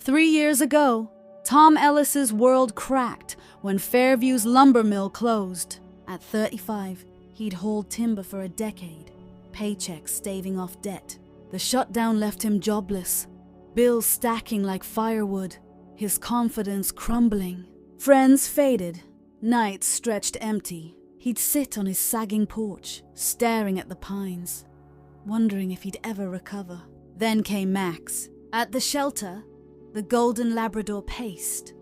3 years ago, Tom Ellis's world cracked when Fairview's lumber mill closed. At 35, he'd hauled timber for a decade, paychecks staving off debt. The shutdown left him jobless, bills stacking like firewood, his confidence crumbling. Friends faded, nights stretched empty. He'd sit on his sagging porch, staring at the pines, wondering if he'd ever recover. Then came Max. At the shelter, the golden Labrador paced,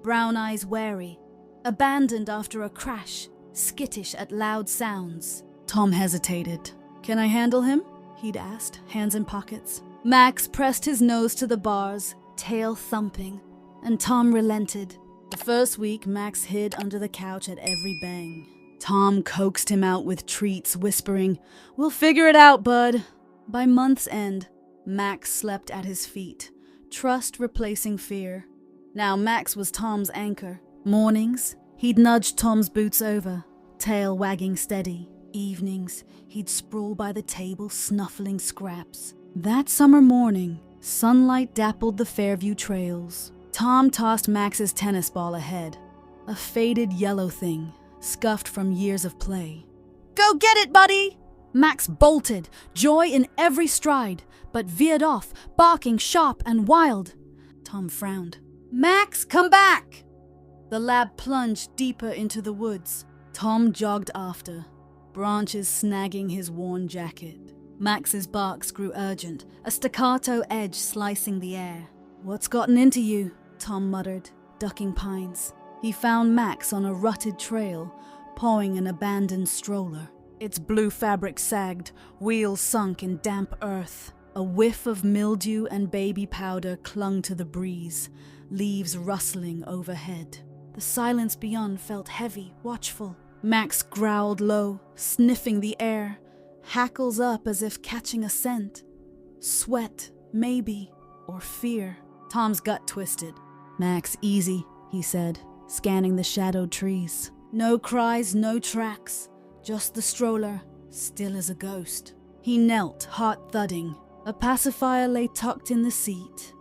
brown eyes wary, abandoned after a crash, skittish at loud sounds. Tom hesitated. "Can I handle him?" he'd asked, hands in pockets. Max pressed his nose to the bars, tail thumping, and Tom relented. The first week, Max hid under the couch at every bang. Tom coaxed him out with treats, whispering, "We'll figure it out, bud." By month's end, Max slept at his feet, trust replacing fear. Now Max was Tom's anchor. Mornings, he'd nudge Tom's boots over, tail wagging steady. Evenings, he'd sprawl by the table, snuffling scraps. That summer morning, sunlight dappled the Fairview trails. Tom tossed Max's tennis ball ahead, a faded yellow thing, scuffed from years of play. "Go get it, buddy!" Max bolted, joy in every stride, but veered off, barking sharp and wild. Tom frowned. "Max, come back!" The lab plunged deeper into the woods. Tom jogged after, branches snagging his worn jacket. Max's barks grew urgent, a staccato edge slicing the air. "What's gotten into you?" Tom muttered, ducking pines. He found Max on a rutted trail, pawing an abandoned stroller. Its blue fabric sagged, wheels sunk in damp earth. A whiff of mildew and baby powder clung to the breeze, leaves rustling overhead. The silence beyond felt heavy, watchful. Max growled low, sniffing the air, hackles up as if catching a scent. Sweat, maybe, or fear. Tom's gut twisted. "Max, easy," he said, scanning the shadowed trees. No cries, no tracks, just the stroller, still as a ghost. He knelt, heart thudding. A pacifier lay tucked in the seat,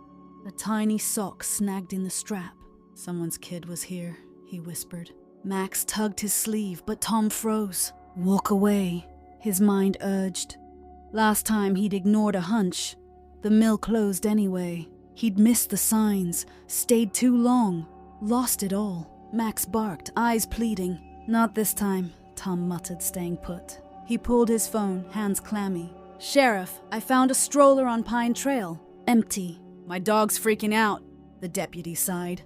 a tiny sock snagged in the strap. "Someone's kid was here," he whispered. Max tugged his sleeve, but Tom froze. "Walk away," his mind urged. Last time he'd ignored a hunch. The mill closed anyway. He'd missed the signs, stayed too long, lost it all. Max barked, eyes pleading. "Not this time," Tom muttered, staying put. He pulled his phone, hands clammy. "Sheriff, I found a stroller on Pine Trail. Empty. My dog's freaking out," the deputy sighed.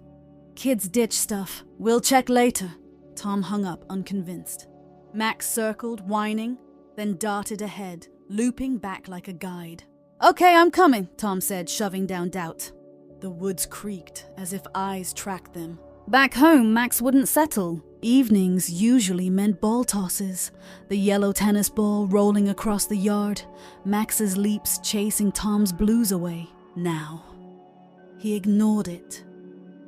"Kids ditch stuff. We'll check later." Tom hung up, unconvinced. Max circled, whining, then darted ahead, looping back like a guide. "Okay, I'm coming," Tom said, shoving down doubt. The woods creaked, as if eyes tracked them. Back home, Max wouldn't settle. Evenings usually meant ball tosses, the yellow tennis ball rolling across the yard, Max's leaps chasing Tom's blues away. Now, he ignored it,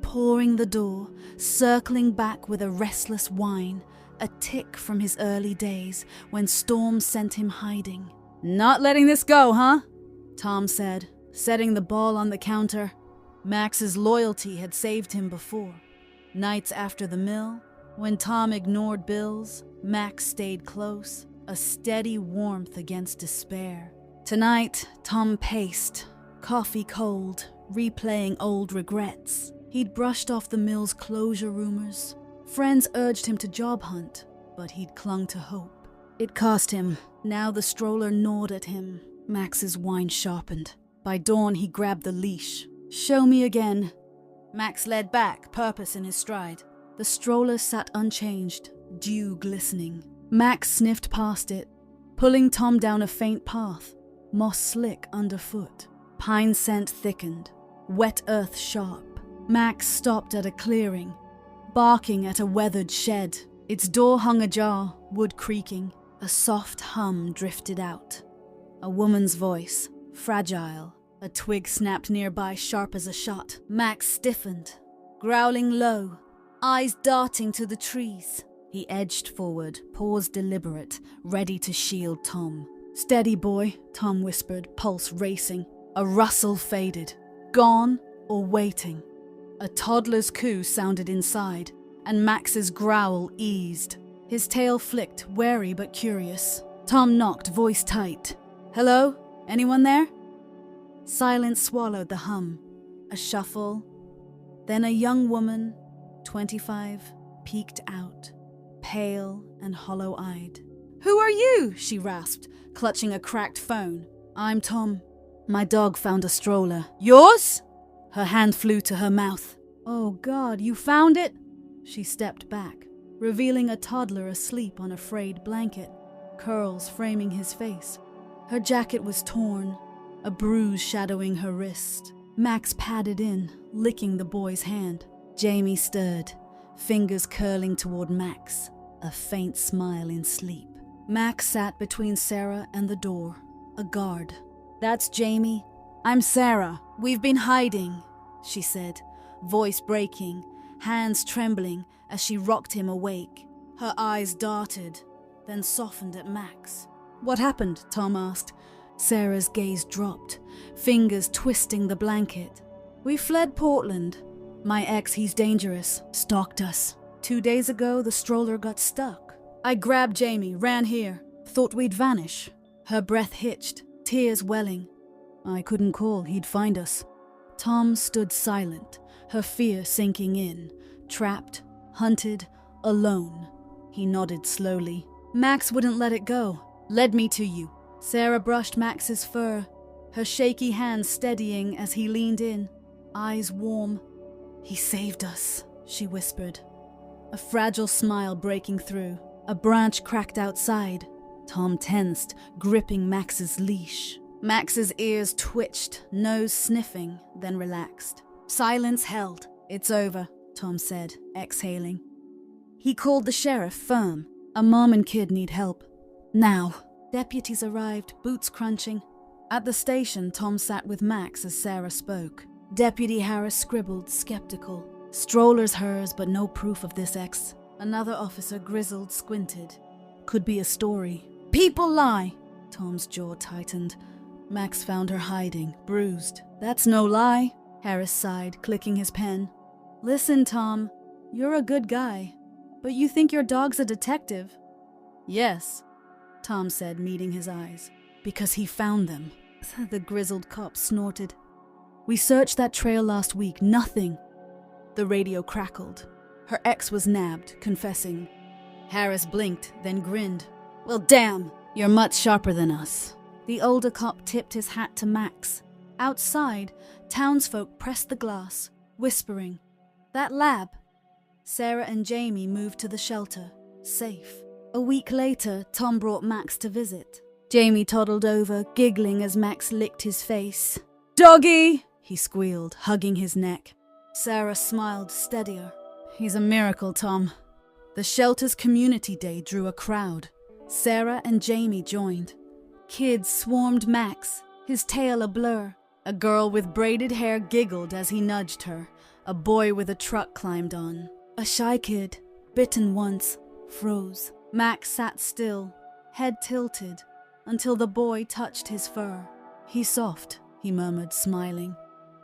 pouring the door, circling back with a restless whine, a tick from his early days when storms sent him hiding. "Not letting this go, huh?" Tom said, setting the ball on the counter. Max's loyalty had saved him before. Nights after the mill, when Tom ignored bills, Max stayed close, a steady warmth against despair. Tonight, Tom paced, coffee cold, replaying old regrets. He'd brushed off the mill's closure rumors. Friends urged him to job hunt, but he'd clung to hope. It cost him. Now the stroller gnawed at him. Max's whine sharpened. By dawn, he grabbed the leash. "Show me again." Max led back, purpose in his stride. The stroller sat unchanged, dew glistening. Max sniffed past it, pulling Tom down a faint path, moss slick underfoot. Pine scent thickened, wet earth sharp. Max stopped at a clearing, barking at a weathered shed. Its door hung ajar, wood creaking. A soft hum drifted out. A woman's voice, fragile. A twig snapped nearby, sharp as a shot. Max stiffened, growling low, eyes darting to the trees. He edged forward, paused deliberate, ready to shield Tom. "Steady, boy," Tom whispered, pulse racing. A rustle faded. Gone, or waiting. A toddler's coo sounded inside, and Max's growl eased. His tail flicked, wary but curious. Tom knocked, voice tight. "Hello? Anyone there?" Silence swallowed the hum. A shuffle. Then a young woman, 25, peeked out, pale and hollow-eyed. "Who are you?" she rasped, clutching a cracked phone. "I'm Tom. My dog found a stroller." "Yours?" Her hand flew to her mouth. "Oh God, you found it?" She stepped back, revealing a toddler asleep on a frayed blanket, curls framing his face. Her jacket was torn, a bruise shadowing her wrist. Max padded in, licking the boy's hand. Jamie stirred, fingers curling toward Max, a faint smile in sleep. Max sat between Sarah and the door, a guard. "That's Jamie. I'm Sarah. We've been hiding," she said, voice breaking, hands trembling as she rocked him awake. Her eyes darted, then softened at Max. "What happened?" Tom asked. Sarah's gaze dropped, fingers twisting the blanket. "We fled Portland. My ex, he's dangerous, stalked us. 2 days ago, the stroller got stuck. I grabbed Jamie, ran here, thought we'd vanish." Her breath hitched, tears welling. "I couldn't call, he'd find us." Tom stood silent, her fear sinking in. Trapped, hunted, alone. He nodded slowly. "Max wouldn't let it go. Led me to you." Sarah brushed Max's fur, her shaky hands steadying as he leaned in, eyes warm. "He saved us," she whispered, a fragile smile breaking through. A branch cracked outside. Tom tensed, gripping Max's leash. Max's ears twitched, nose sniffing, then relaxed. Silence held. "It's over," Tom said, exhaling. He called the sheriff, firm. "A mom and kid need help. Now." Deputies arrived, boots crunching. At the station, Tom sat with Max as Sarah spoke. Deputy Harris scribbled, skeptical. "Stroller's hers, but no proof of this ex." Another officer grizzled, squinted. "Could be a story." "People lie." Tom's jaw tightened. Max found her hiding, bruised. "That's no lie." Harris sighed, clicking his pen. "Listen, Tom, you're a good guy, but you think your dog's a detective?" "Yes," Tom said, meeting his eyes. "Because he found them." The grizzled cop snorted. "We searched that trail last week, nothing." The radio crackled. Her ex was nabbed, confessing. Harris blinked, then grinned. "Well, damn, you're much sharper than us." The older cop tipped his hat to Max. Outside, townsfolk pressed the glass, whispering, "That lab." Sarah and Jamie moved to the shelter, safe. A week later, Tom brought Max to visit. Jamie toddled over, giggling as Max licked his face. "Doggy!" he squealed, hugging his neck. Sarah smiled, steadier. "He's a miracle, Tom." The shelter's community day drew a crowd. Sarah and Jamie joined. Kids swarmed Max, his tail a blur. A girl with braided hair giggled as he nudged her. A boy with a truck climbed on. A shy kid, bitten once, froze. Max sat still, head tilted, until the boy touched his fur. "He's soft," he murmured, smiling.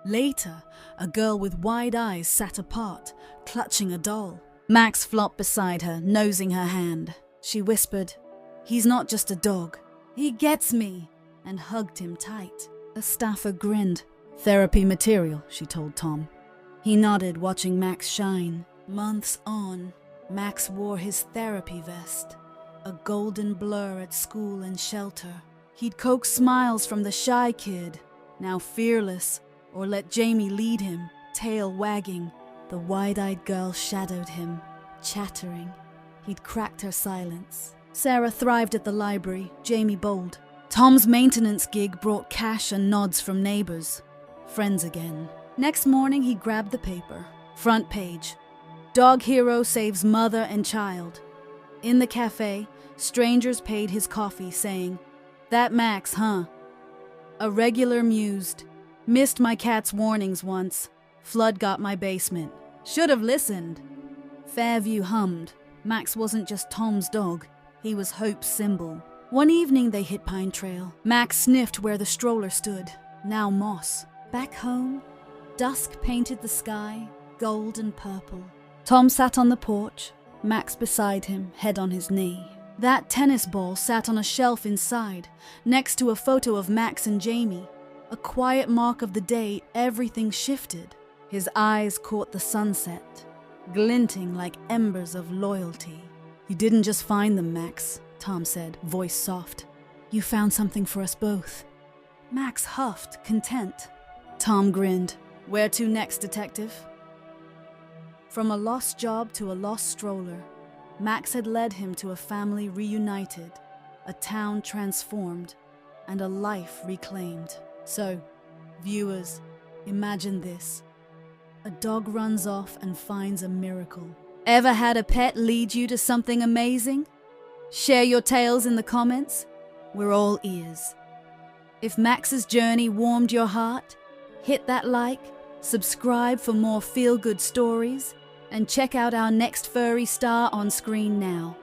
Later, a girl with wide eyes sat apart, clutching a doll. Max flopped beside her, nosing her hand. She whispered, "He's not just a dog. He gets me," and hugged him tight. A staffer grinned. "Therapy material," she told Tom. He nodded, watching Max shine. Months on, Max wore his therapy vest, a golden blur at school and shelter. He'd coax smiles from the shy kid, now fearless, or let Jamie lead him, tail wagging. The wide-eyed girl shadowed him, chattering. He'd cracked her silence. Sarah thrived at the library, Jamie bold. Tom's maintenance gig brought cash and nods from neighbors. Friends again. Next morning, he grabbed the paper. Front page. Dog hero saves mother and child. In the cafe, strangers paid his coffee, saying, "That Max, huh?" A regular mused, "Missed my cat's warnings once. Flood got my basement. Should have listened." Fairview hummed. Max wasn't just Tom's dog. He was Hope's symbol. One evening they hit Pine Trail. Max sniffed where the stroller stood. Now moss. Back home, Dusk painted the sky gold and purple. Tom sat on the porch, Max beside him, head on his knee. That tennis ball sat on a shelf inside, next to a photo of Max and Jamie. A quiet mark of the day everything shifted. His eyes caught the sunset, glinting like embers of loyalty. "You didn't just find them, Max," Tom said, voice soft. "You found something for us both." Max huffed, content. Tom grinned. "Where to next, detective?" From a lost job to a lost stroller, Max had led him to a family reunited, a town transformed, and a life reclaimed. So, viewers, imagine this. A dog runs off and finds a miracle. Ever had a pet lead you to something amazing? Share your tales in the comments. We're all ears. If Max's journey warmed your heart, hit that like, subscribe for more feel-good stories, and check out our next furry star on screen now.